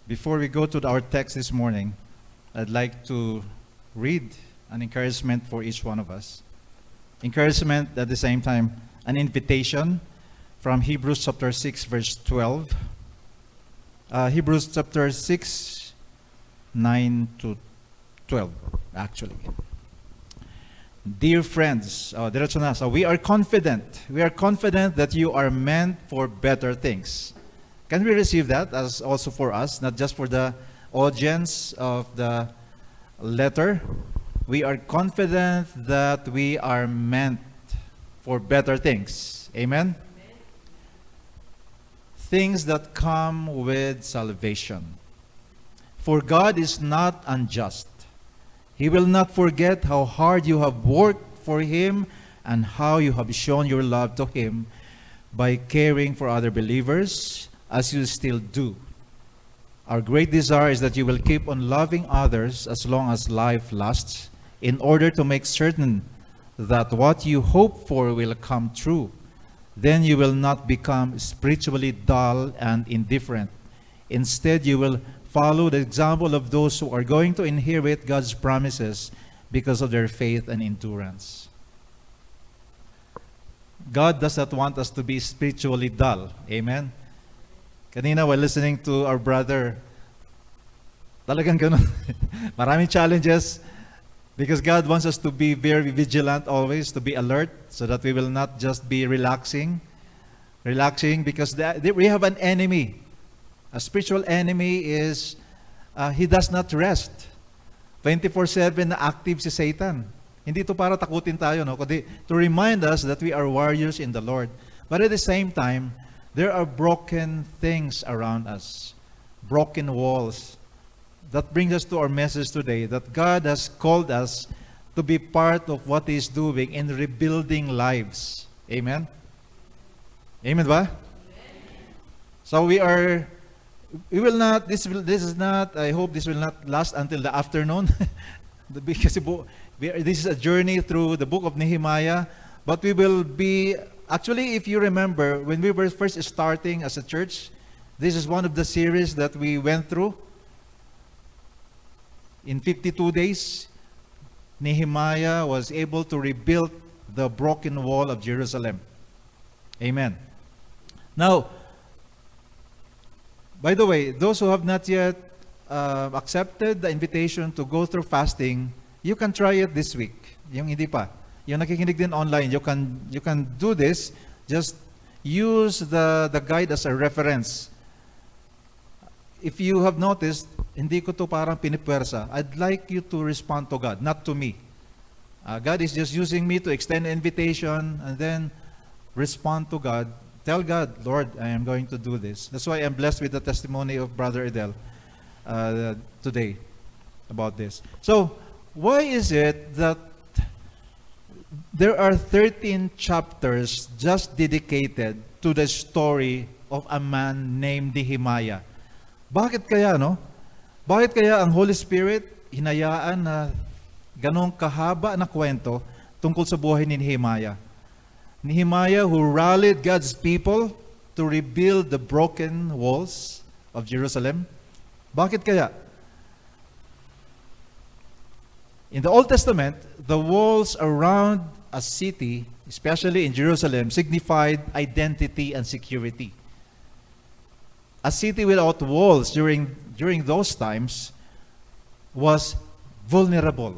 Before we go to our text this morning, I'd like to read an encouragement for each one of us. Encouragement at the same time, an invitation from Hebrews chapter 6, verse 12. Hebrews chapter 6, 9 to 12, actually. Dear friends, diretso na. So we are confident that you are meant for better things. Can we receive that as also for us, not just for the audience of the letter? We are confident that we are meant for better things. Amen? Things that come with salvation. For God is not unjust. He will not forget how hard you have worked for Him and how you have shown your love to Him by caring for other believers as you still do. Our great desire is that you will keep on loving others as long as life lasts, in order to make certain that what you hope for will come true. Then you will not become spiritually dull and indifferent. Instead, you will follow the example of those who are going to inherit God's promises because of their faith and endurance. God does not want us to be spiritually dull. Amen? Kanina, while listening to our brother, talagang ganun. Maraming challenges because God wants us to be very vigilant always, to be alert, so that we will not just be relaxing because we have an enemy. A spiritual enemy is, he does not rest. 24/7 na active si Satan. Hindi ito para takutin tayo, no? Kundi to remind us that we are warriors in the Lord. But at the same time, there are broken things around us, broken walls. That brings us to our message today, that God has called us to be part of what He is doing in rebuilding lives. Amen? Amen ba? So we will not, this is not, I hope this will not last until the afternoon. Because this is a journey through the book of Nehemiah. But we will be, actually, if you remember, when we were first starting as a church, this is one of the series that we went through. In 52 days, Nehemiah was able to rebuild the broken wall of Jerusalem. Amen. Now, by the way, those who have not yet accepted the invitation to go through fasting, you can try it this week. Yung hindi pa. Yung nakikinig din online, you can do this. Just use the guide as a reference. If you have noticed, hindi ko to parang pinipwersa. I'd like you to respond to God, not to me. God is just using me to extend an invitation and then respond to God. Tell God, Lord, I am going to do this. That's why I'm blessed with the testimony of Brother Edel today about this. So, why is it that there are 13 chapters just dedicated to the story of a man named Nehemiah? Bakit kaya, no? Bakit kaya ang Holy Spirit hinayaan na ganong kahaba na kwento tungkol sa buhay ni Nehemiah? Nehemiah who rallied God's people to rebuild the broken walls of Jerusalem. Bakit kaya? In the Old Testament, the walls around a city, especially in Jerusalem, signified identity and security. A city without walls during those times was vulnerable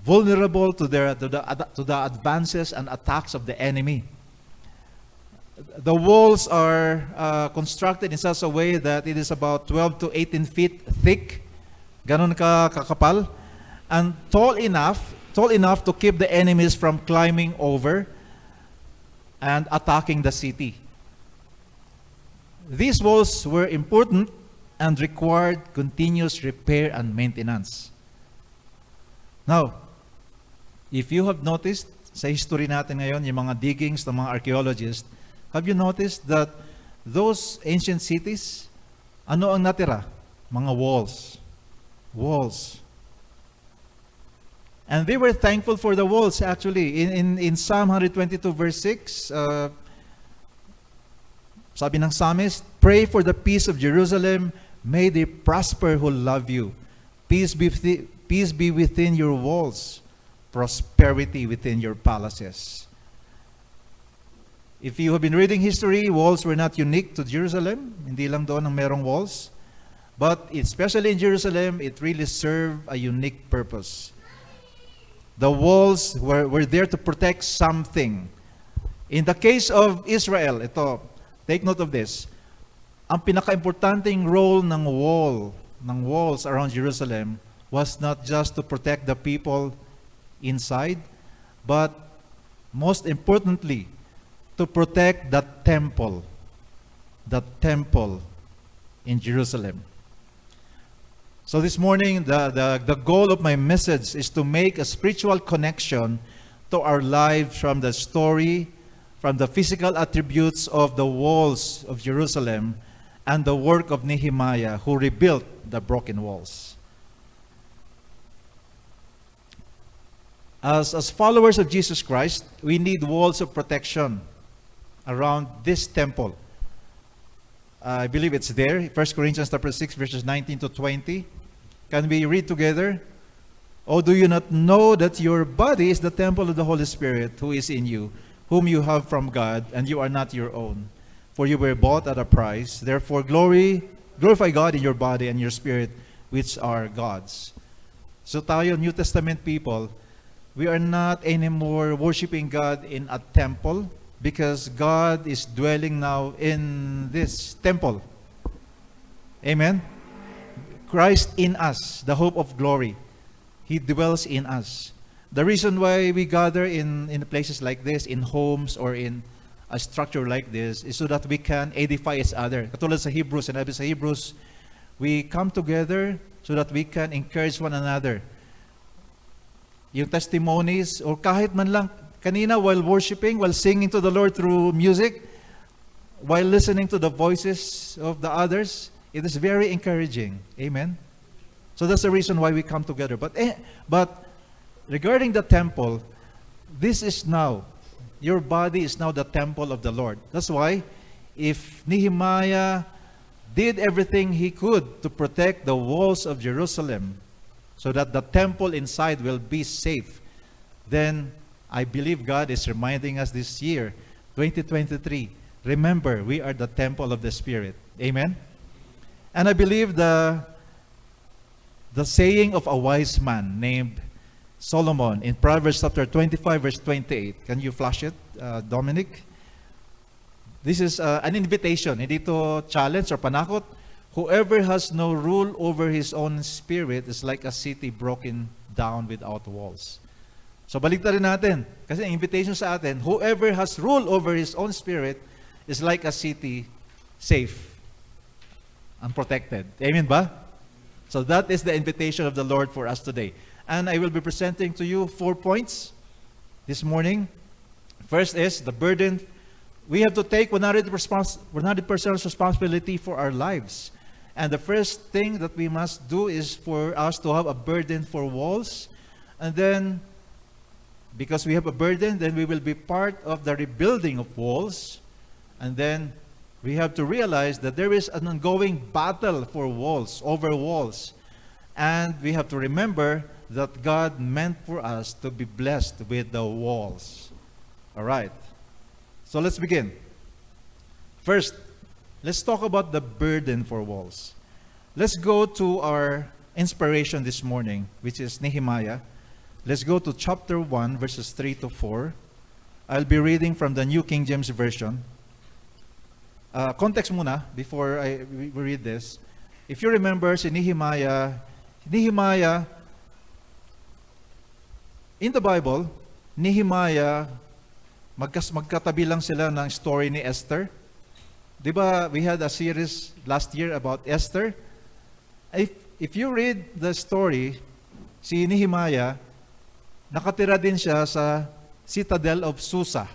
to the advances and attacks of the enemy. The walls are constructed in such a way that it is about 12 to 18 feet thick, ganon kakapal, and tall enough to keep the enemies from climbing over and attacking the city. These walls were important and required continuous repair and maintenance. Now, if you have noticed sa history natin ngayon, yung mga diggings ng mga archaeologists, have you noticed that those ancient cities, ano ang natira? Mga walls. Walls. And they were thankful for the walls, actually. In Psalm 122 verse 6, sabi ng psalmist, pray for the peace of Jerusalem, May they prosper who love you. Peace be within your walls, prosperity within your palaces. If you have been reading history, walls were not unique to Jerusalem. Hindi lang doon ang merong walls. But especially in Jerusalem, it really served a unique purpose. The walls were there to protect something. In the case of Israel, ito, take note of this. Ang pinaka-importanting role ng walls around Jerusalem was not just to protect the people inside, but most importantly, to protect the temple in Jerusalem. So this morning, the goal of my message is to make a spiritual connection to our lives from the story, from the physical attributes of the walls of Jerusalem, and the work of Nehemiah, who rebuilt the broken walls. As followers of Jesus Christ, we need walls of protection around this temple. I believe it's there, 1 Corinthians chapter 6, verses 19 to 20. Can we read together? Oh, do you not know that your body is the temple of the Holy Spirit who is in you, whom you have from God, and you are not your own? For you were bought at a price. Therefore, glorify God in your body and your spirit, which are God's. So tayo, New Testament people, we are not anymore worshiping God in a temple, because God is dwelling now in this temple. Amen? Christ in us, the hope of glory. He dwells in us. The reason why we gather in places like this, in homes or in a structure like this, is so that we can edify each other. Katulad sa Hebrews, sinabi sa Hebrews, we come together so that we can encourage one another. Yung testimonies, or kahit man lang, kanina while worshiping, while singing to the Lord through music, while listening to the voices of the others, it is very encouraging. Amen? So that's the reason why we come together. But regarding the temple, this is now, your body is now the temple of the Lord. That's why, if Nehemiah did everything he could to protect the walls of Jerusalem so that the temple inside will be safe, then I believe God is reminding us this year, 2023, remember, we are the temple of the Spirit. Amen? And I believe the saying of a wise man named Solomon in Proverbs chapter 25, verse 28. Can you flash it, Dominic? This is an invitation. Hindi to challenge or panakot. Whoever has no rule over his own spirit is like a city broken down without walls. So baliktarin natin. Kasi ang invitation sa atin, whoever has rule over his own spirit is like a city safe and protected. Amen ba? So that is the invitation of the Lord for us today. And I will be presenting to you 4 points this morning. First is the burden. We have to take 100% responsibility for our lives. And the first thing that we must do is for us to have a burden for walls. And then, because we have a burden, then we will be part of the rebuilding of walls. And then we have to realize that there is an ongoing battle for walls, over walls. And we have to remember that God meant for us to be blessed with the walls. All right. So let's begin. First, let's talk about the burden for walls. Let's go to our inspiration this morning, which is Nehemiah. Let's go to chapter 1, verses 3 to 4. I'll be reading from the New King James Version. Context muna, before we read this. If you remember, si Nehemiah, in the Bible, Nehemiah, magkatabi lang sila ng story ni Esther. Di ba, we had a series last year about Esther. If you read the story, si Nehemiah, nakatira din siya sa citadel of Susa.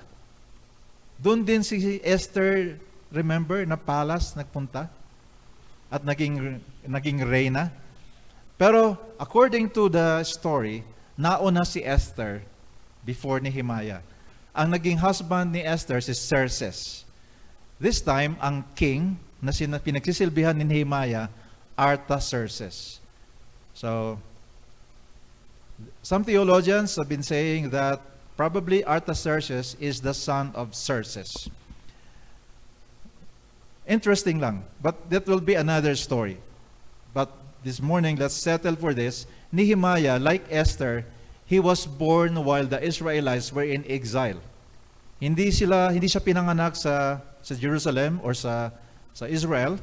Doon din si Esther, remember, na palace nagpunta at naging reyna. Pero according to the story, nauna si Esther before Nehemiah. Ang naging husband ni Esther si Xerxes. This time, ang king na pinagsisilbihan ni Nehemiah Artaxerxes. So, some theologians have been saying that probably Artaxerxes is the son of Xerxes. Interesting lang, but that will be another story. But this morning, let's settle for this. Nehemiah, like Esther, he was born while the Israelites were in exile. Hindi siya pinanganak sa Jerusalem or sa Israel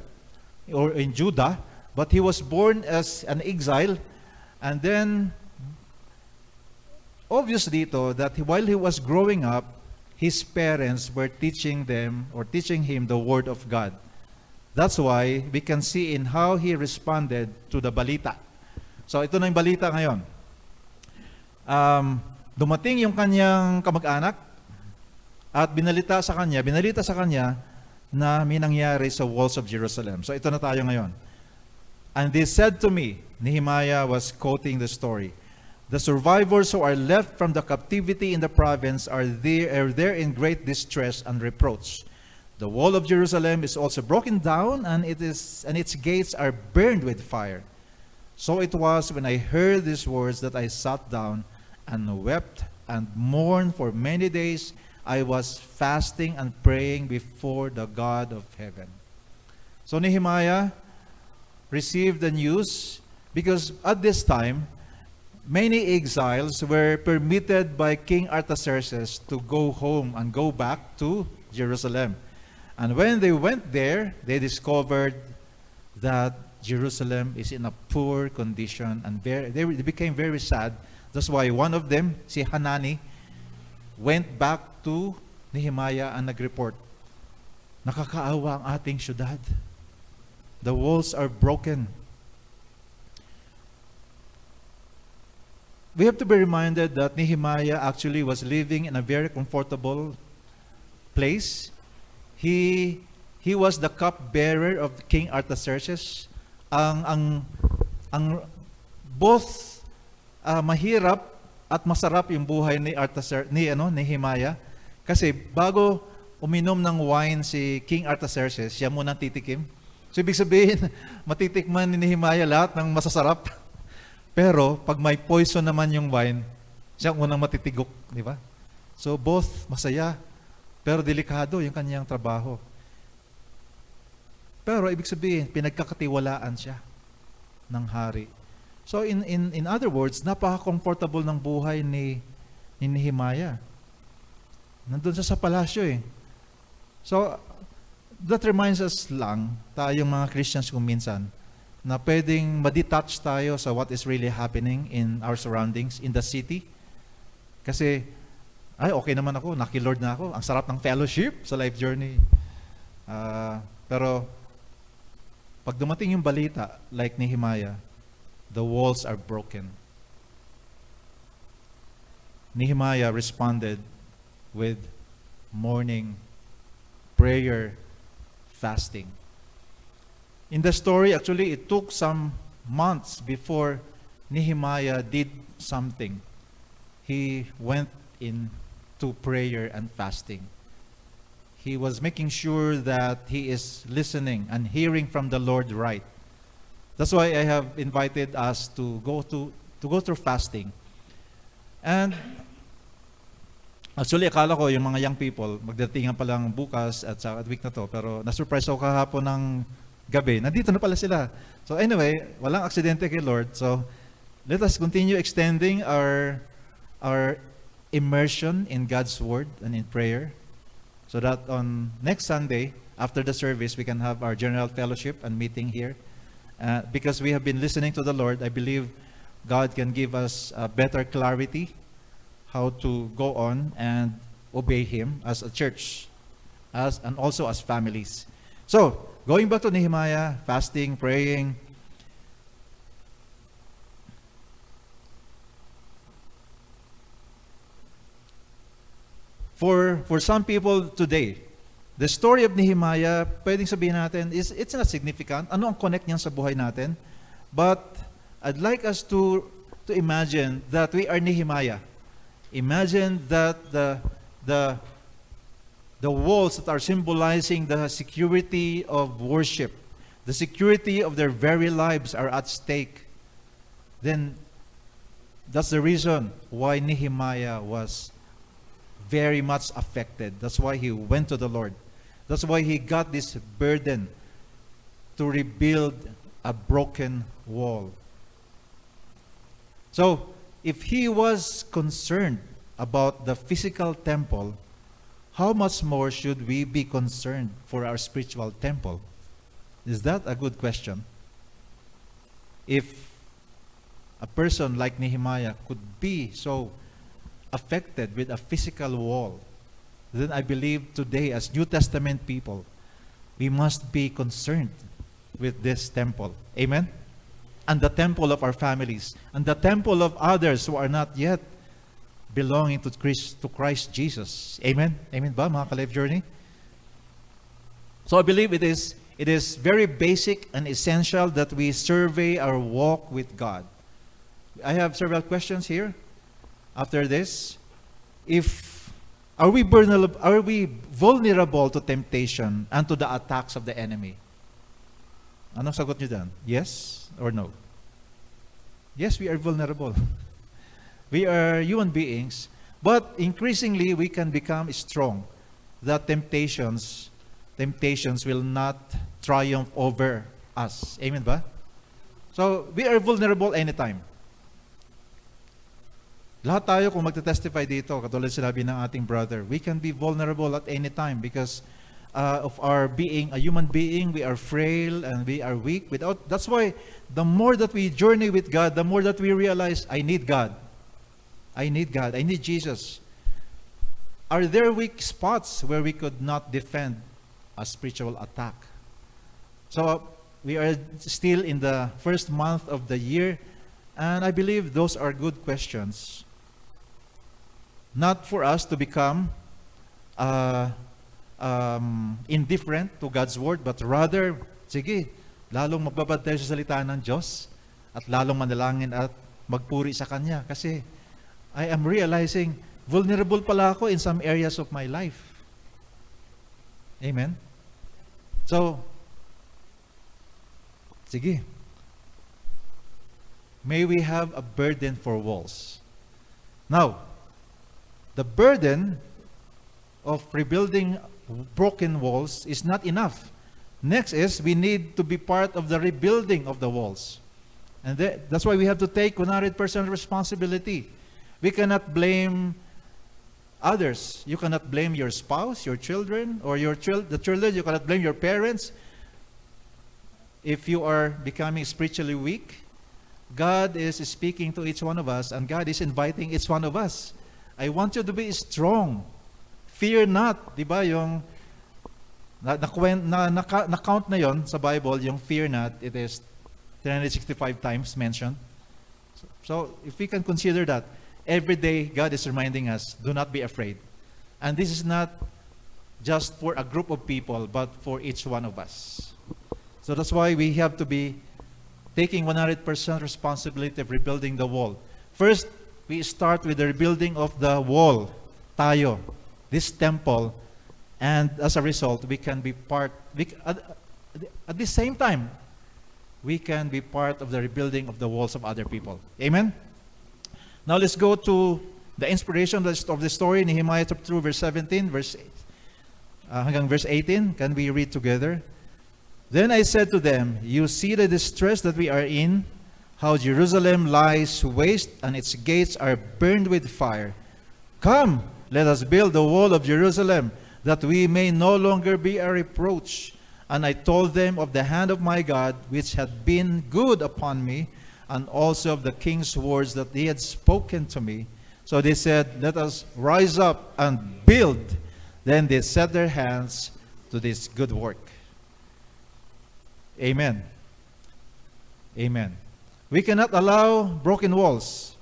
or in Judah, but he was born as an exile. And then obvious dito that while he was growing up, his parents were teaching him the word of God. That's why we can see in how he responded to the balita. So ito na yung balita ngayon. Dumating yung kanyang kamag-anak at binalita sa kanya na may nangyari sa walls of Jerusalem. So ito na tayo ngayon. And they said to me, Nehemiah was quoting the story, the survivors who are left from the captivity in the province are there in great distress and reproach. The wall of Jerusalem is also broken down, and its gates are burned with fire. So it was when I heard these words that I sat down and wept and mourned for many days. I was fasting and praying before the God of heaven. So Nehemiah received the news because at this time, many exiles were permitted by King Artaxerxes to go home and go back to Jerusalem. And when they went there, they discovered that Jerusalem is in a poor condition, and they became very sad. That's why one of them, si Hanani, went back to Nehemiah and nag-report, nakakaawa ang ating syudad. The walls are broken. We have to be reminded that Nehemiah actually was living in a very comfortable place. He was the cupbearer of King Artaxerxes. Ang both mahirap at masarap yung buhay ni Nehemiah, kasi bago uminom ng wine si King Artaxerxes, siya muna titikim. So ibig sabihin, matitikman ni Nehemiah lahat ng masasarap. Pero pag may poison naman yung wine, siya unang matitigok, di ba? So both masaya, pero delikado yung kanyang trabaho. Pero ibig sabihin, pinagkakatiwalaan siya ng hari. So in other words, napaka-comfortable ng buhay ni Nehemiah. Nandun siya sa palasyo eh. So that reminds us lang, tayong mga Christians kung minsan, na pwedeng ma-detach tayo sa what is really happening in our surroundings, in the city. Kasi, okay naman ako, naki-Lord na ako, ang sarap ng fellowship sa life journey. Pero, pag dumating yung balita, like Nehemiah, the walls are broken. Nehemiah responded with mourning, prayer, fasting. In the story, actually, it took some months before Nehemiah did something. He went into prayer and fasting. He was making sure that he is listening and hearing from the Lord right. That's why I have invited us to go through fasting. And actually, akala ko yung mga young people, magdatingan pa lang bukas at sa week na to, pero na-surprise ako kahapon ng gabi, nandito na pala sila. So anyway, walang aksidente kay Lord. So let us continue extending our immersion in God's Word and in prayer, so that on next Sunday, after the service, we can have our general fellowship and meeting here. Because we have been listening to the Lord, I believe God can give us better clarity how to go on and obey Him as a church, and also as families. So, going back to Nehemiah, fasting, praying. For some people today, the story of Nehemiah, pwedeng sabihin natin, it's not significant. Ano ang connect niyan sa buhay natin? But I'd like us to imagine that we are Nehemiah. Imagine that the walls that are symbolizing the security of worship, the security of their very lives are at stake, then that's the reason why Nehemiah was very much affected. That's why he went to the Lord. That's why he got this burden to rebuild a broken wall. So, if he was concerned about the physical temple, how much more should we be concerned for our spiritual temple? Is that a good question? If a person like Nehemiah could be so affected with a physical wall, then I believe today as New Testament people, we must be concerned with this temple. Amen? And the temple of our families, and the temple of others who are not yet belonging to Christ Jesus. Amen? Amen ba, mga ka-Life Journey? So I believe it is very basic and essential that we survey our walk with God. I have several questions here after this. Are we vulnerable to temptation and to the attacks of the enemy? Anong sagot niyo dyan? Yes or no? Yes, we are vulnerable. We are human beings, but increasingly we can become strong. That temptations will not triumph over us. Amen ba? So, we are vulnerable anytime. Lahat tayo kung magte-testify dito, katulad sinabi ng ating brother, we can be vulnerable at any time because of our being a human being. We are frail and we are weak. That's why the more that we journey with God, the more that we realize, I need God. I need God. I need Jesus. Are there weak spots where we could not defend a spiritual attack? So we are still in the first month of the year, and I believe those are good questions. Not for us to become indifferent to God's Word, but rather, sige, lalong magbabad tayo sa salita ng Diyos at lalong manalangin at magpuri sa Kanya. Kasi I am realizing vulnerable pala ako in some areas of my life. Amen? So, sige. May we have a burden for walls. Now, the burden of rebuilding broken walls is not enough. Next is, we need to be part of the rebuilding of the walls. And that's why we have to take 100% responsibility. We cannot blame others. You cannot blame your spouse, your children, or the children. You cannot blame your parents. If you are becoming spiritually weak, God is speaking to each one of us, and God is inviting each one of us. I want you to be strong. Fear not. Diba yung na-count na yon sa Bible, yung fear not, it is 365 times mentioned. So if we can consider that, every day God is reminding us, do not be afraid. And this is not just for a group of people, but for each one of us. So that's why we have to be taking 100% responsibility of rebuilding the wall. First, we start with the rebuilding of the wall, tayo, this temple, and as a result, we can be at the same time, we can be part of the rebuilding of the walls of other people. Amen? Now let's go to the inspiration of the story, Nehemiah chapter 2, verse 17, hanggang verse 18. Can we read together? Then I said to them, you see the distress that we are in, how Jerusalem lies waste and its gates are burned with fire. Come, let us build the wall of Jerusalem, that we may no longer be a reproach. And I told them of the hand of my God, which had been good upon me, and also of the king's words that he had spoken to me. So they said, let us rise up and build. Then they set their hands to this good work. Amen. Amen. We cannot allow broken walls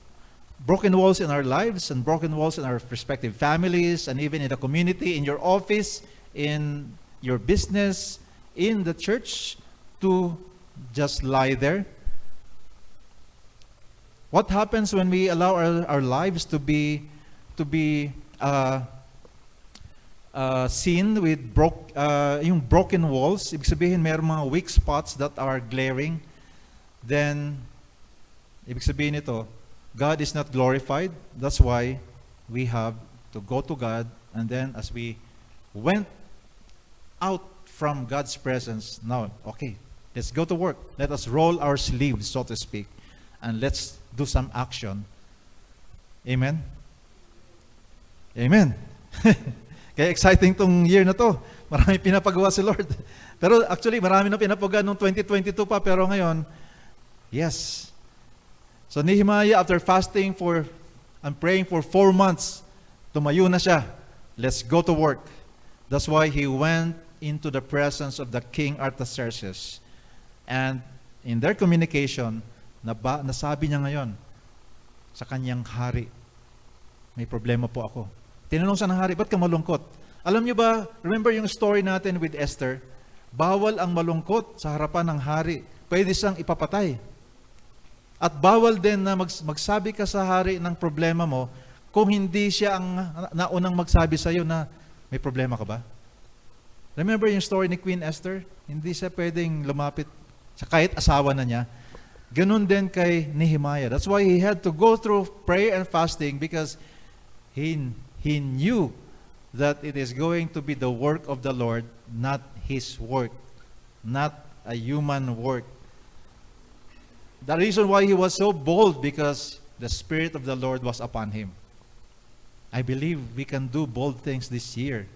in our lives and broken walls in our respective families and even in the community, in your office, in your business, in the church, to just lie there. What happens when we allow our lives to be scene with yung broken walls, ibig sabihin mayroong mga weak spots that are glaring, then ibig sabihin ito, God is not glorified. That's why we have to go to God, and then as we went out from God's presence, now, okay, let's go to work. Let us roll our sleeves, so to speak, and let's do some action. Amen? Amen. Kaya exciting tong year na to. Marami pinapagawa si Lord. Pero actually, marami na pinapagawa noong 2022 pa, pero ngayon, yes. So Nehemiah, after fasting and praying for 4 months, tumayo na siya. Let's go to work. That's why he went into the presence of the King Artaxerxes. And in their communication, nasabi niya ngayon sa kanyang hari, may problema po ako. Tinanong sa ng hari, ba't ka malungkot? Alam niyo ba, remember yung story natin with Esther? Bawal ang malungkot sa harapan ng hari. Pwede siyang ipapatay. At bawal din na magsabi ka sa hari ng problema mo kung hindi siya ang naunang magsabi sa iyo na may problema ka ba? Remember yung story ni Queen Esther? Hindi siya pwedeng lumapit sa kahit asawa na niya. Ganun din kay Nehemiah. That's why he had to go through prayer and fasting because he knew that it is going to be the work of the Lord, not his work, not a human work. The reason why he was so bold because the Spirit of the Lord was upon him. I believe we can do bold things this year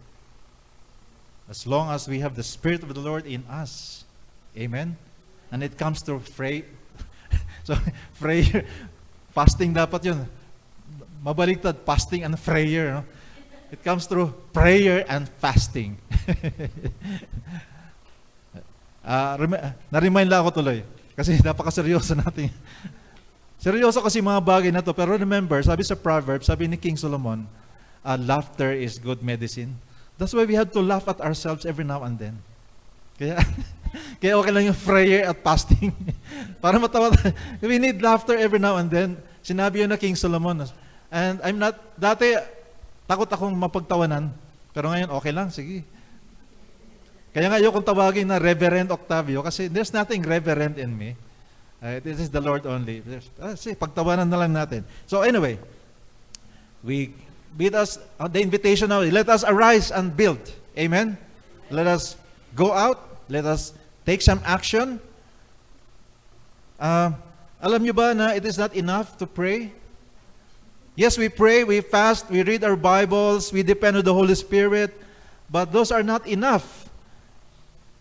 as long as we have the Spirit of the Lord in us. Amen? And it comes through prayer. Fasting dapat yun. Mabaligtad, fasting and prayer. No? It comes through prayer and fasting. Na-remind lang ako tuloy. Kasi napakaseryoso natin. Seryoso kasi mga bagay na to. Pero remember, sabi sa Proverbs, sabi ni King Solomon, laughter is good medicine. That's why we have to laugh at ourselves every now and then. Kaya okay lang yung prayer at fasting. Para matawa tayo. We need laughter every now and then. Sinabi yun na King Solomon. And dati, takot akong mapagtawanan. Pero ngayon, okay lang, sige. Kaya nga ayokong tawagin na Reverend Octavio kasi there's nothing reverend in me. This is the Lord only. Sige, pagtawanan na lang natin. So anyway, we beat us the invitation now. Let us arise and build. Amen? Let us go out. Let us take some action. Alam nyo ba na it is not enough to pray? Yes, we pray, we fast, we read our Bibles, we depend on the Holy Spirit, but those are not enough.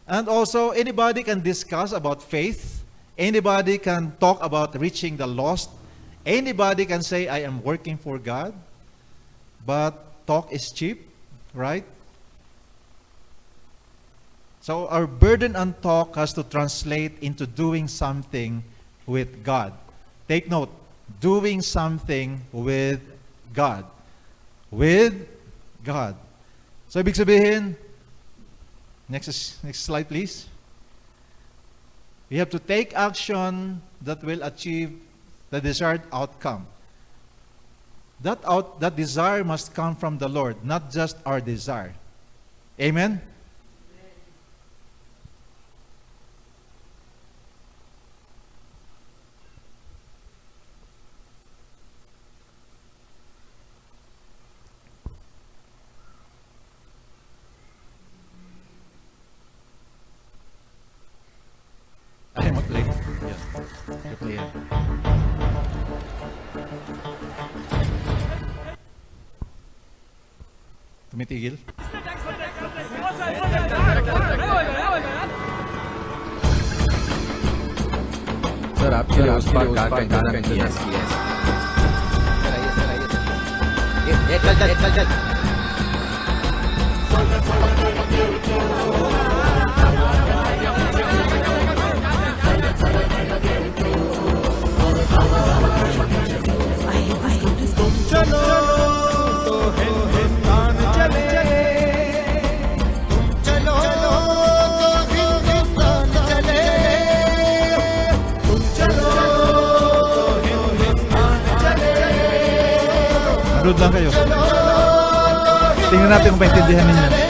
And also, anybody can discuss about faith. Anybody can talk about reaching the lost. Anybody can say, I am working for God. But talk is cheap, right? So our burden and talk has to translate into doing something with God. Take note, doing something with God. With God. So ibig sabihin, next slide please. We have to take action that will achieve the desired outcome. That desire must come from the Lord, not just our desire. Amen? Ay, mag-play. Yeah. Play yan. Tumitigil? Sir आपके लिए उस पार कार का गाना नहीं है ये चल चलो तो हिंदुस्तान चले चलो तो हिंदुस्तान चले चलो तो हिंदुस्तान चले Nanood lang kayo. चलो तो Tingnan natin kung maintindihan ninyo.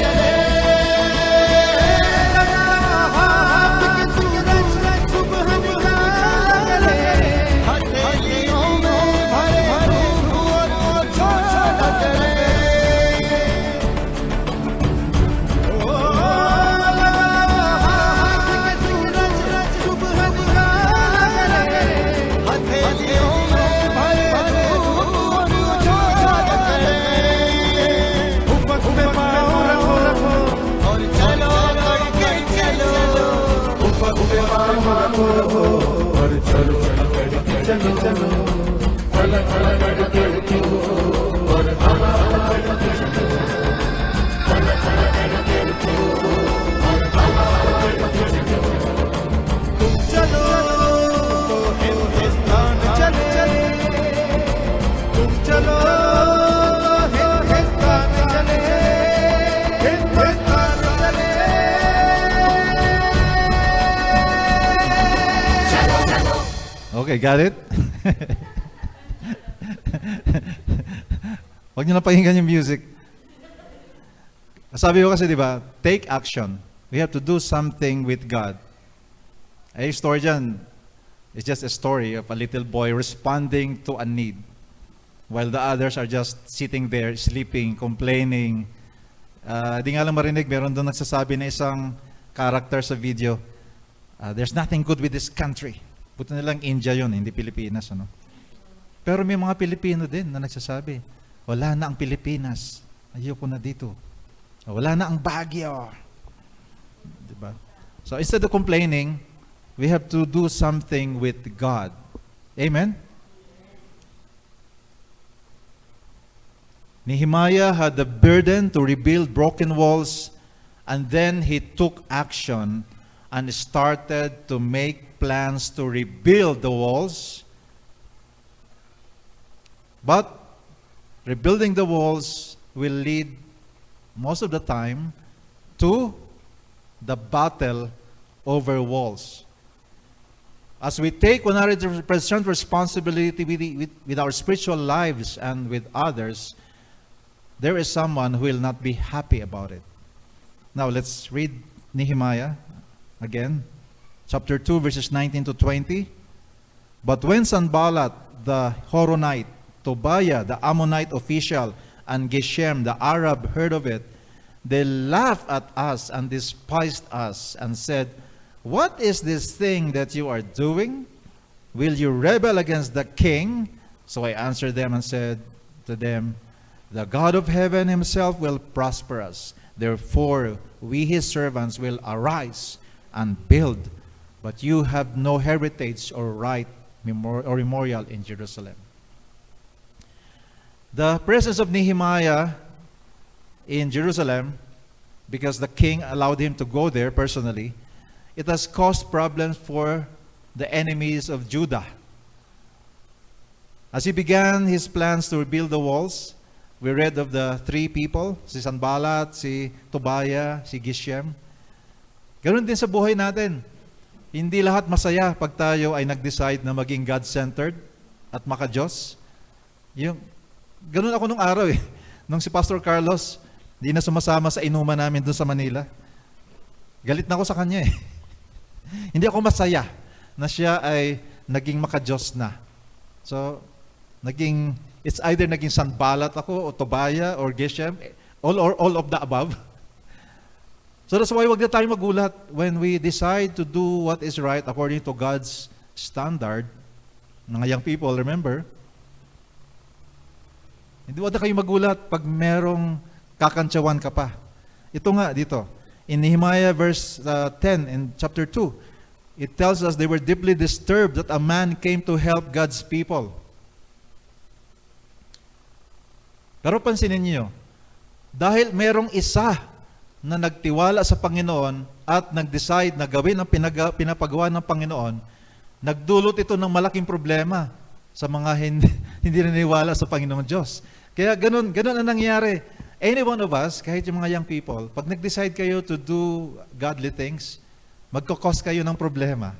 Okay, got it? Huwag niyo na pakinggan yung music. Sabi ko kasi, di ba, take action. We have to do something with God. Ay, story dyan, it's just a story of a little boy responding to a need while the others are just sitting there, sleeping, complaining. Di nga lang marinig, meron doon nagsasabi na isang character sa video, there's nothing good with this country. Buti nilang India yun, hindi Pilipinas. Ano? Pero may mga Pilipino din na nagsasabi, wala na ang Pilipinas. Ayoko na dito. Wala na ang Baguio. Diba? So instead of complaining, we have to do something with God. Amen? Nehemiah had the burden to rebuild broken walls, and then he took action and started to make plans to rebuild the walls. But rebuilding the walls will lead most of the time to the battle over walls. As we take 100% responsibility with our spiritual lives and with others, there is someone who will not be happy about it. Now let's read Nehemiah again. Chapter 2, verses 19 to 20. But when Sanballat the Horonite, Tobiah the Ammonite official, and Geshem the Arab heard of it, they laughed at us and despised us and said, "What is this thing that you are doing? Will you rebel against the king?" So I answered them and said to them, "The God of heaven himself will prosper us. Therefore we his servants will arise and build. But you have no heritage or right or memorial in Jerusalem." The presence of Nehemiah in Jerusalem, because the king allowed him to go there personally, it has caused problems for the enemies of Judah. As he began his plans to rebuild the walls, we read of the three people, si Sanballat, si Tobiah, si Geshem. Ganoon din sa buhay natin. Hindi lahat masaya pag tayo ay nag-decide na maging God-centered at maka-Diyos. Ganoon ako nung araw eh. Nung si Pastor Carlos, di na sumasama sa inuman namin doon sa Manila. Galit na ako sa kanya eh. Hindi ako masaya na siya ay naging maka-Diyos na. So, it's either naging Sanballat ako, o Tobiah, or Geshem, all of the above. So that's why wag na tayo magulat when we decide to do what is right according to God's standard. Mga young people, remember? Hindi wag na kayo magulat pag merong kakantsawan ka pa. Ito nga dito, in Nehemiah verse 10 in chapter 2, it tells us they were deeply disturbed that a man came to help God's people. Pero pansinin niyo, dahil merong isa na nagtiwala sa Panginoon at nag-decide na gawin ang pinapagawa ng Panginoon, nagdulot ito ng malaking problema sa mga hindi naniniwala sa Panginoon Diyos. Kaya ganun ang nangyari. Any one of us, kahit yung mga young people, pag nag-decide kayo to do godly things, magkakos kayo ng problema.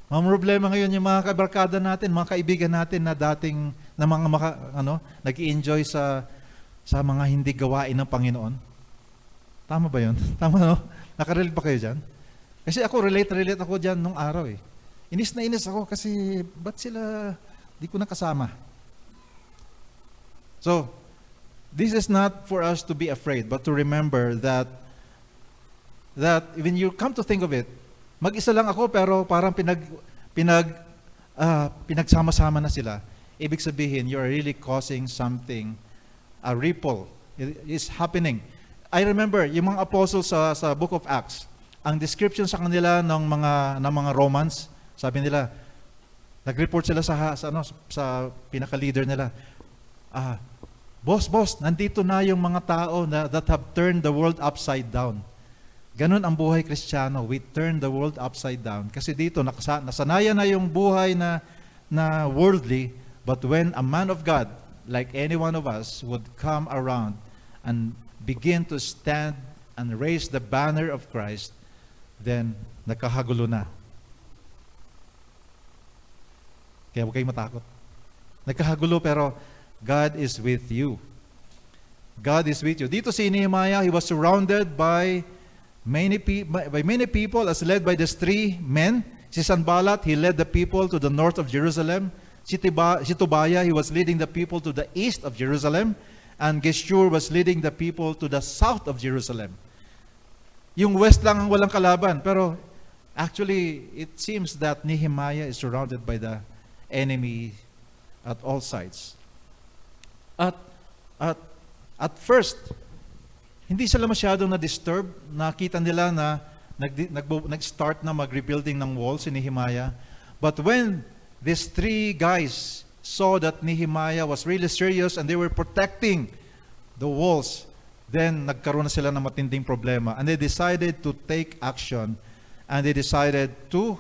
Mga problema ngayon yung mga kabarkada natin, mga kaibigan natin na dating na mga nag-i-enjoy sa sa mga hindi gawain ng Panginoon. Tama ba yun? Tama, no? Nakarelate ba kayo dyan? Kasi ako, relate ako dyan nung araw eh. Inis na inis ako kasi ba't sila di ko nakasama? So, this is not for us to be afraid, but to remember that when you come to think of it, mag-isa lang ako pero parang pinagsama-sama na sila. Ibig sabihin, you are really causing something, a ripple is happening. I remember yung mga apostles sa Book of Acts, ang description sa kanila ng mga Romans, sabi nila, nag-report sila sa pinaka-leader nila. Boss, nandito na yung mga tao that have turned the world upside down. Ganun ang buhay Kristiyano. We turn the world upside down. Kasi dito, nasanayan na yung buhay na worldly, but when a man of God, like any one of us, would come around and begin to stand and raise the banner of Christ, then nagkahagulo na. Kaya huwag kayong matakot. Nagkahagulo pero God is with you. God is with you. Dito si Nehemiah, he was surrounded by many people as led by these three men. Si Sanballat, he led the people to the north of Jerusalem. Si Tobiah, he was leading the people to the east of Jerusalem. And Geshur was leading the people to the south of Jerusalem. Yung west lang ang walang kalaban. Pero actually, it seems that Nehemiah is surrounded by the enemy at all sides. At first, hindi sila masyadong na-disturb. Nakita nila na nag-start na mag-rebuilding ng wall si Nehemiah. But when these three guys saw that Nehemiah was really serious and they were protecting the walls, then nagkaroon na sila ng matinding problema. And they decided to take action. And they decided to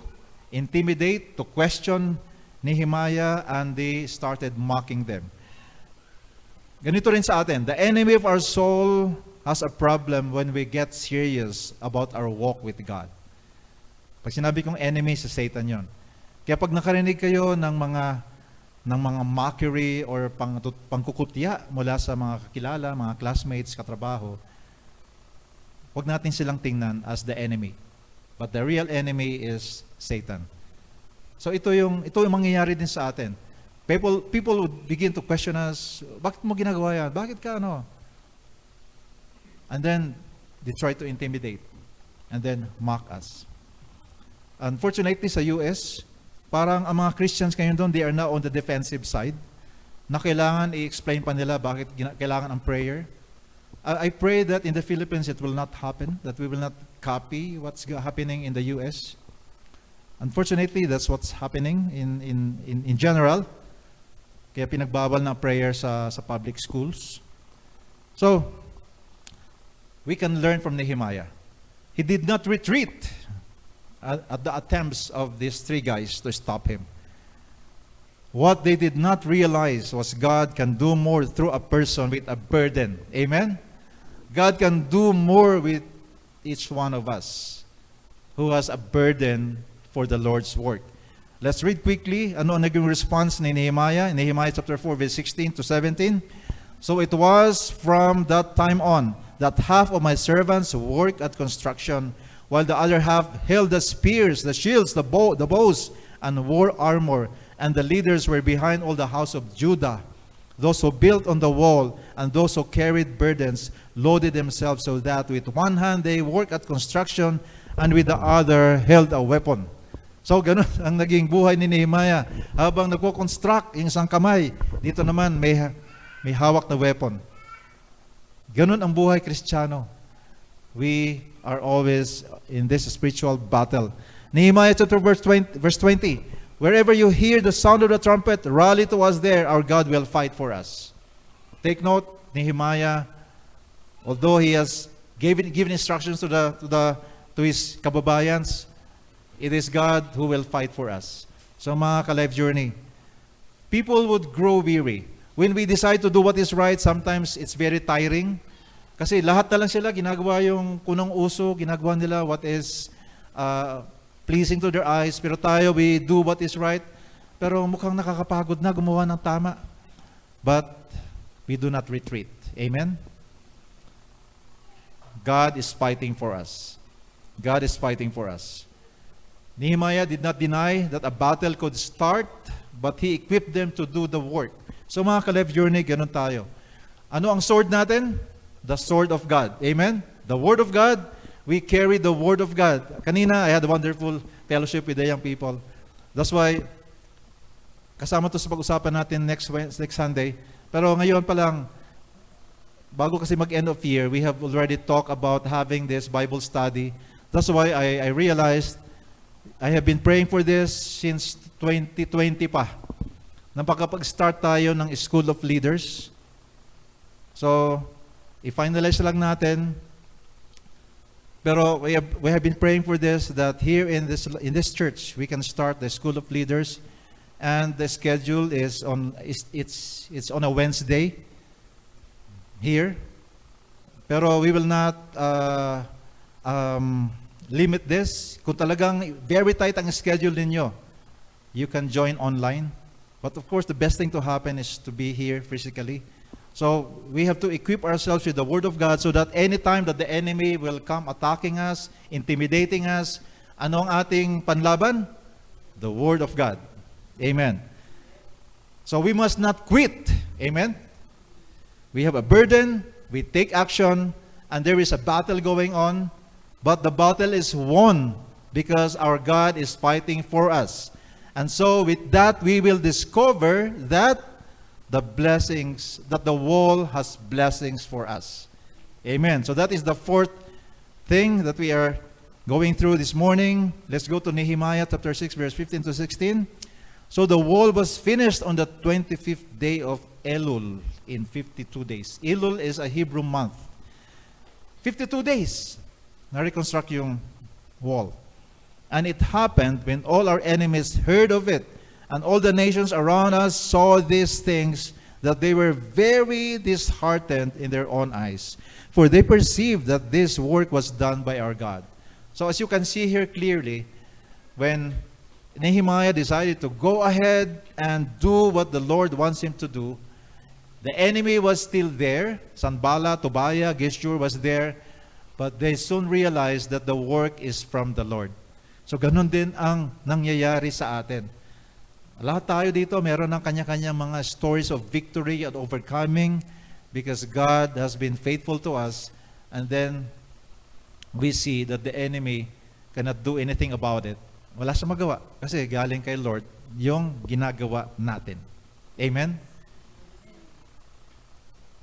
intimidate, to question Nehemiah, and they started mocking them. Ganito rin sa atin. The enemy of our soul has a problem when we get serious about our walk with God. Pag sinabi kong enemy, sa Satan yon. Kaya pag nakarinig kayo ng mga mockery or pangkukutya mula sa mga kakilala, mga classmates, katrabaho, huwag natin silang tingnan as the enemy. But the real enemy is Satan. So ito yung mangyayari din sa atin. People would begin to question us, bakit mo ginagawa yan? Bakit ka ano? And then, they try to intimidate and then mock us. Unfortunately, sa US, parang ang mga Christians ngayon doon, they are now on the defensive side, na kailangan i-explain pa nila bakit kailangan ang prayer. I pray that in the Philippines, it will not happen, that we will not copy what's happening in the US. Unfortunately, that's what's happening in general. Kaya pinagbawal na prayer sa public schools. So, we can learn from Nehemiah. He did not retreat at the attempts of these three guys to stop him. What they did not realize was God can do more through a person with a burden. Amen? God can do more with each one of us who has a burden for the Lord's work. Let's read quickly ano ang naging response ni Nehemiah. Nehemiah chapter 4 verse 16 to 17. So it was from that time on that half of my servants worked at construction, while the other half held the spears, the shields, the bows, and wore armor. And the leaders were behind all the house of Judah. Those who built on the wall and those who carried burdens loaded themselves so that with one hand they worked at construction and with the other held a weapon. So ganun ang naging buhay ni Nehemiah. Habang nagko-construct yung isang kamay, dito naman may hawak na weapon. Ganun ang buhay Kristiyano. We are always in this spiritual battle. Nehemiah chapter verse 20. Wherever you hear the sound of the trumpet, rally to us there. Our God will fight for us. Take note, Nehemiah, although he has given instructions to his kababayans, it is God who will fight for us. So mga ka-life journey, people would grow weary. When we decide to do what is right, sometimes it's very tiring. Kasi lahat na lang sila, ginagawa yung kunong uso, ginagawa nila what is pleasing to their eyes. Pero tayo, we do what is right. Pero mukhang nakakapagod na gumawa ng tama. But we do not retreat. Amen? God is fighting for us. God is fighting for us. Nehemiah did not deny that a battle could start, but he equipped them to do the work. So mga ka-Life Journey, ganun tayo. Ano ang sword natin? The sword of God. Amen? The Word of God. We carry the Word of God. Kanina, I had a wonderful fellowship with the young people. That's why, kasama to sa pag-usapan natin next Sunday. Pero ngayon pa lang, bago kasi mag-end of year, we have already talked about having this Bible study. That's why I realized I have been praying for this since 2020 pa. Nang pagkapag-start tayo ng School of Leaders. So, i-finalize lang natin. Pero we have been praying for this, that here in this church, we can start the School of Leaders. And the schedule is on a Wednesday here. Pero we will not limit this. Kung talagang very tight ang schedule ninyo, you can join online. But of course, the best thing to happen is to be here physically. So we have to equip ourselves with the Word of God so that anytime that the enemy will come attacking us, intimidating us, ano ang ating panlaban? The Word of God. Amen. So we must not quit. Amen. We have a burden, we take action, and there is a battle going on, but the battle is won because our God is fighting for us. And so with that, we will discover that the blessings, that the wall has blessings for us. Amen. So that is the fourth thing that we are going through this morning. Let's go to Nehemiah chapter 6, verse 15 to 16. So the wall was finished on the 25th day of Elul in 52 days. Elul is a Hebrew month. 52 days na-reconstruct yung wall. And it happened when all our enemies heard of it, and all the nations around us saw these things, that they were very disheartened in their own eyes. For they perceived that this work was done by our God. So as you can see here clearly, when Nehemiah decided to go ahead and do what the Lord wants him to do, the enemy was still there. Sanballat, Tobiah, Gestur was there. But they soon realized that the work is from the Lord. So ganun din ang nangyayari sa atin. Lahat tayo dito meron ng kanya-kanyang mga stories of victory and overcoming because God has been faithful to us, and then we see that the enemy cannot do anything about it. Wala siyang magawa kasi galing kay Lord yung ginagawa natin. Amen?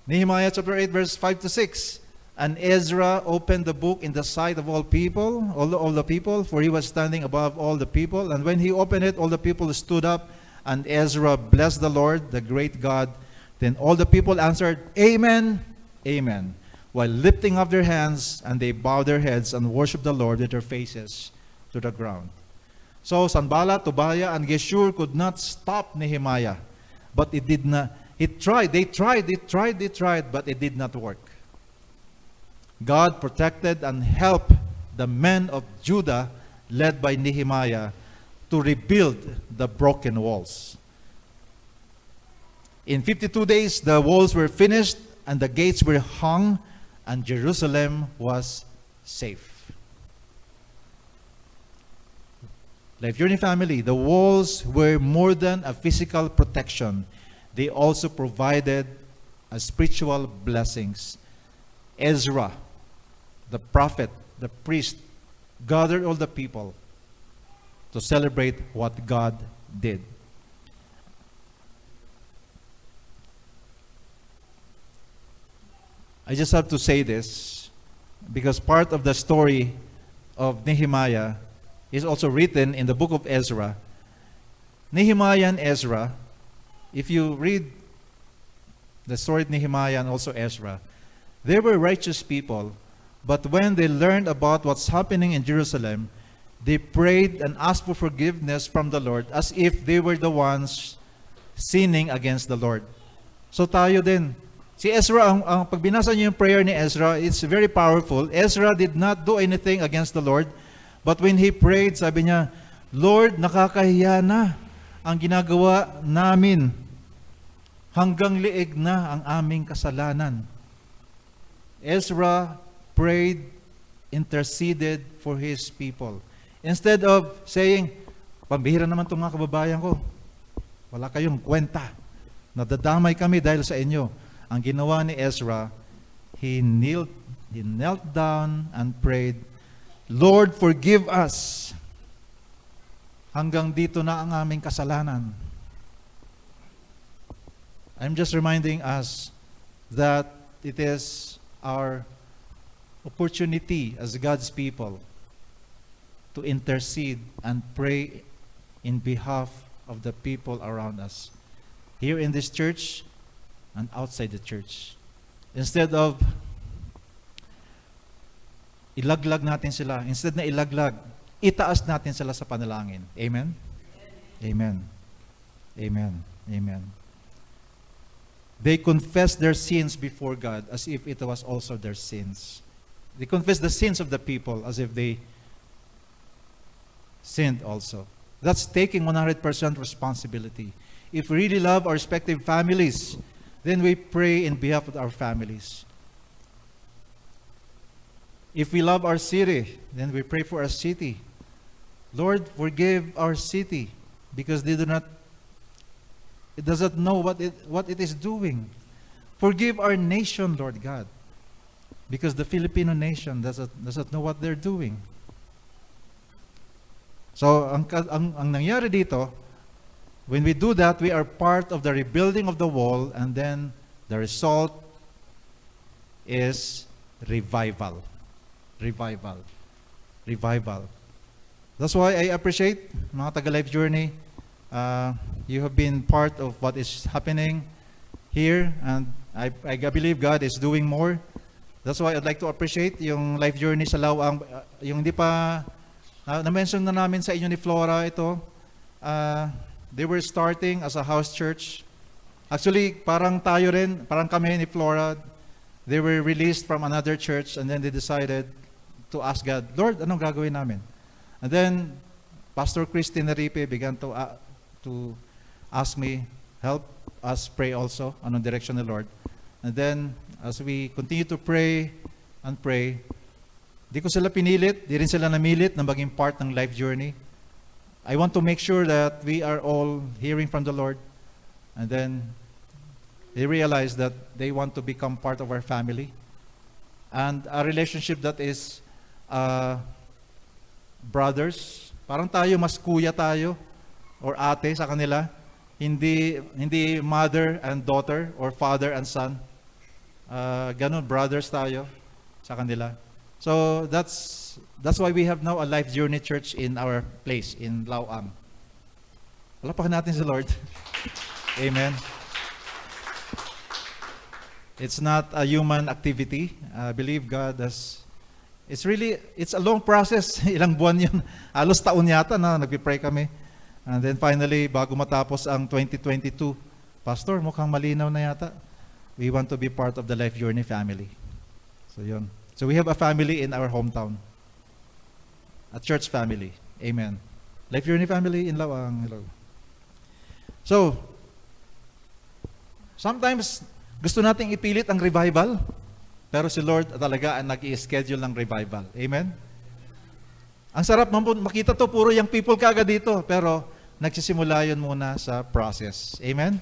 Nehemiah chapter 8 verse 5 to 6. And Ezra opened the book in the sight of all people, all the people, for he was standing above all the people. And when he opened it, all the people stood up, and Ezra blessed the Lord, the great God. Then all the people answered, Amen, Amen, while lifting up their hands, and they bowed their heads and worshiped the Lord with their faces to the ground. So Sanballat, Tobiah, and Gestur could not stop Nehemiah, but it did not. They tried, but it did not work. God protected and helped the men of Judah, led by Nehemiah, to rebuild the broken walls. In 52 days, the walls were finished, and the gates were hung, and Jerusalem was safe. Life Journey family, the walls were more than a physical protection. They also provided a spiritual blessings. Ezra, the prophet, the priest, gathered all the people to celebrate what God did. I just have to say this because part of the story of Nehemiah is also written in the book of Ezra. Nehemiah and Ezra, if you read the story of Nehemiah and also Ezra, they were righteous people, but when they learned about what's happening in Jerusalem, they prayed and asked for forgiveness from the Lord as if they were the ones sinning against the Lord. So tayo din. Si Ezra, ang pag binasa niyo yung prayer ni Ezra, it's very powerful. Ezra did not do anything against the Lord, but when he prayed, sabi niya, Lord, nakakahiya na ang ginagawa namin. Hanggang liig na ang aming kasalanan. Ezra prayed, interceded for his people. Instead of saying, pambihira naman itong mga kababayan ko, wala kayong kwenta, nadadamay kami dahil sa inyo. Ang ginawa ni Ezra, he knelt down and prayed, Lord, forgive us. Hanggang dito na ang aming kasalanan. I'm just reminding us that it is our opportunity as God's people to intercede and pray in behalf of the people around us, here in this church and outside the church. Instead of ilaglag natin sila, instead na ilaglag, itaas natin sila sa panalangin. Amen? Amen. Amen. Amen. They confess their sins before God as if it was also their sins. They confess the sins of the people as if they sinned also. That's taking 100% responsibility. If we really love our respective families, then we pray in behalf of our families. If we love our city, then we pray for our city. Lord, forgive our city because it doesn't know what it is doing. Forgive our nation, Lord God, because the Filipino nation doesn't know what they're doing. So, ang nangyari dito, when we do that, we are part of the rebuilding of the wall, and then the result is revival. Revival. Revival. That's why I appreciate mga taga-Life Journey. You have been part of what is happening here, and I believe God is doing more. That's why I'd like to appreciate yung Life Journey sa Lawang, yung hindi pa na-mention na namin sa inyo ni Flora ito. They were starting as a house church. Actually, parang tayo rin, parang kami ni Flora, they were released from another church and then they decided to ask God, Lord, anong gagawin namin? And then Pastor Christine Naripe began to ask me, help us pray also, anong direction ng Lord. And then, as we continue to pray and pray, di ko sila pinilit, di rin sila namilit na maging part ng Life Journey. I want to make sure that we are all hearing from the Lord. And then, they realize that they want to become part of our family. And a relationship that is brothers. Parang tayo, mas kuya tayo or ate sa kanila. Hindi mother and daughter or father and son. Ganun, brothers tayo sa kanila. So that's why we have now a Life Journey Church in our place in Lawang. Palapakan natin sa Lord. Amen. It's not a human activity. I believe God has. It's a long process. Ilang buwan yun. Halos taon yata na nagpipray kami. And then finally, bago matapos ang 2022, Pastor, mukhang malinaw na yata. We want to be part of the Life Journey family. So yun. So we have a family in our hometown. A church family. Amen. Life Journey family in Lawang. Hello. So, sometimes gusto nating ipilit ang revival, pero si Lord talaga ang nag-i-schedule ng revival. Amen? Ang sarap makita to, puro young people kaagad dito, pero nagsisimula yun muna sa process. Amen?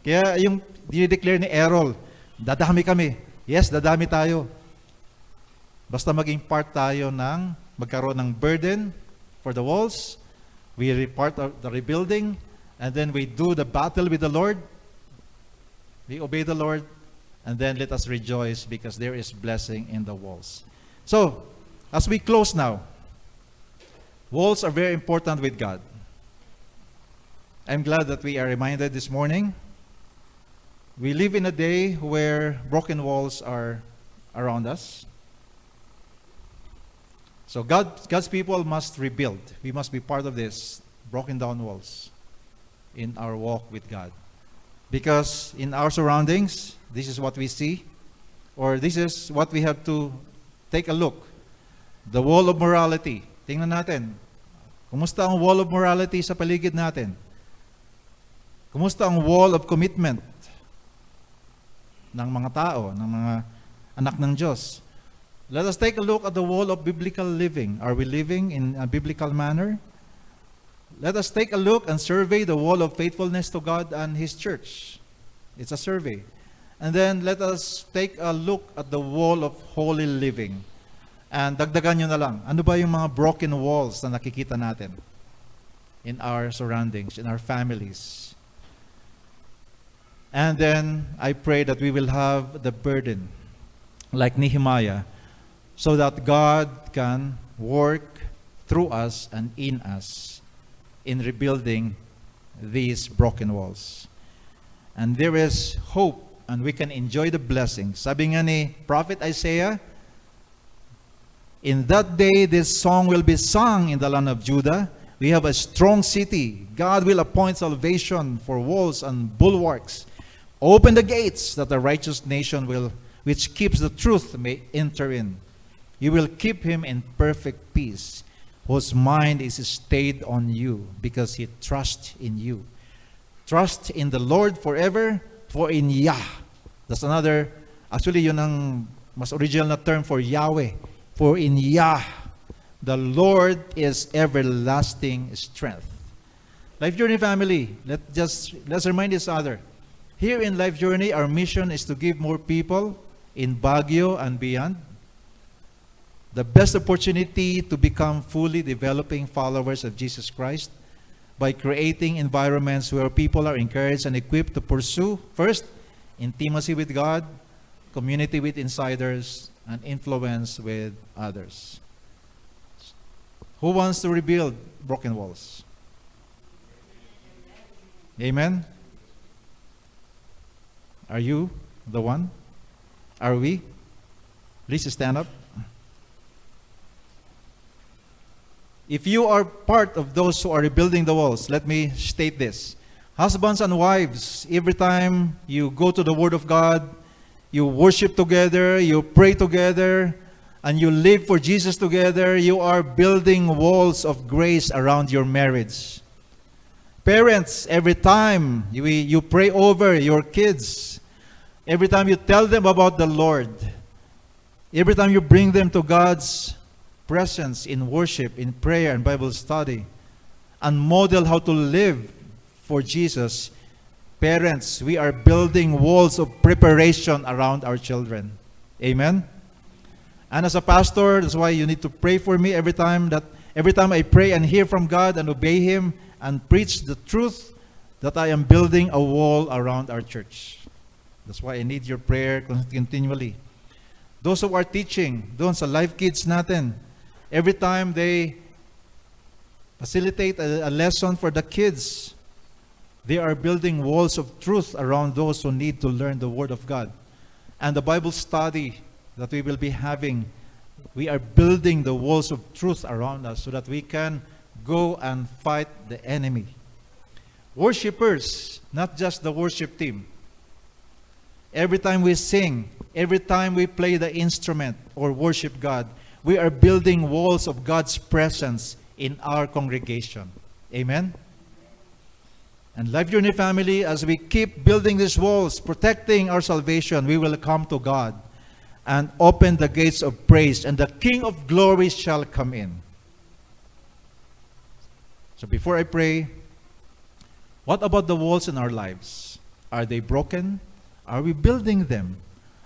Kaya yung dinideclare ni Errol, dadami kami. Yes, dadami tayo. Basta maging part tayo ng magkaroon ng burden for the walls. We are part of the rebuilding, and then we do the battle with the Lord. We obey the Lord, and then let us rejoice because there is blessing in the walls. So, as we close now, walls are very important with God. I'm glad that we are reminded this morning. We live in a day where broken walls are around us. So God's people must rebuild. We must be part of this broken down walls in our walk with God. Because in our surroundings, this is what we see, or this is what we have to take a look. The wall of morality. Tingnan natin. Kumusta ang wall of morality sa paligid natin? Kumusta ang wall of commitment ng mga tao, ng mga anak ng Diyos. Let us take a look at the wall of biblical living. Are we living in a biblical manner? Let us take a look and survey the wall of faithfulness to God and His church. It's a survey. And then let us take a look at the wall of holy living. And dagdagan nyo na lang, ano ba yung mga broken walls na nakikita natin in our surroundings, in our families? And then I pray that we will have the burden, like Nehemiah, so that God can work through us and in us in rebuilding these broken walls. And there is hope, and we can enjoy the blessings. Sabi nga ni Prophet Isaiah, in that day this song will be sung in the land of Judah. We have a strong city. God will appoint salvation for walls and bulwarks. Open the gates that the righteous nation will, which keeps the truth, may enter in. You will keep him in perfect peace, whose mind is stayed on you, because he trusts in you. Trust in the Lord forever, for in Yah. That's another, actually yun ang mas original na term for Yahweh. For in Yah, the Lord is everlasting strength. Life Journey family, let's remind each other. Here in Life Journey, our mission is to give more people in Baguio and beyond the best opportunity to become fully developing followers of Jesus Christ by creating environments where people are encouraged and equipped to pursue, first, intimacy with God, community with insiders, and influence with others. Who wants to rebuild broken walls? Amen? Are you the one? Are we? Please stand up. If you are part of those who are rebuilding the walls, let me state this. Husbands and wives, every time you go to the Word of God, you worship together, you pray together, and you live for Jesus together, you are building walls of grace around your marriage. Parents, every time you pray over your kids, every time you tell them about the Lord, every time you bring them to God's presence in worship, in prayer, and Bible study, and model how to live for Jesus, parents, we are building walls of preparation around our children. Amen? And as a pastor, that's why you need to pray for me every time I pray and hear from God and obey Him and preach the truth, that I am building a wall around our church. That's why I need your prayer continually. Those who are teaching, doon sa Life Kids natin, every time they facilitate a lesson for the kids, they are building walls of truth around those who need to learn the Word of God. And the Bible study that we will be having, we are building the walls of truth around us so that we can go and fight the enemy. Worshippers, not just the worship team. Every time we sing, every time we play the instrument or worship God, we are building walls of God's presence in our congregation. Amen? And Life Journey family, as we keep building these walls, protecting our salvation, we will come to God and open the gates of praise, and the King of glory shall come in. So before I pray, what about the walls in our lives? Are they broken? Are we building them?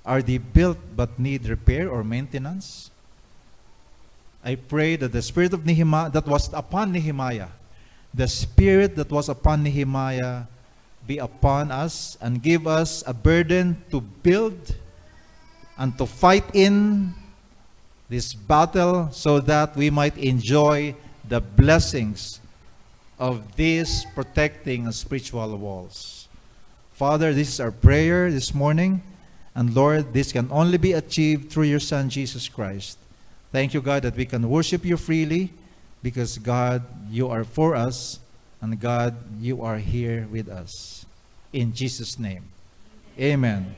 Are they built but need repair or maintenance? I pray that the spirit of Nehemiah that was upon Nehemiah, the spirit that was upon Nehemiah be upon us and give us a burden to build and to fight in this battle so that we might enjoy the blessings of these protecting spiritual walls. Father, this is our prayer this morning, and Lord, this can only be achieved through your Son, Jesus Christ. Thank you, God, that we can worship you freely because, God, you are for us, and God, you are here with us. In Jesus' name, amen.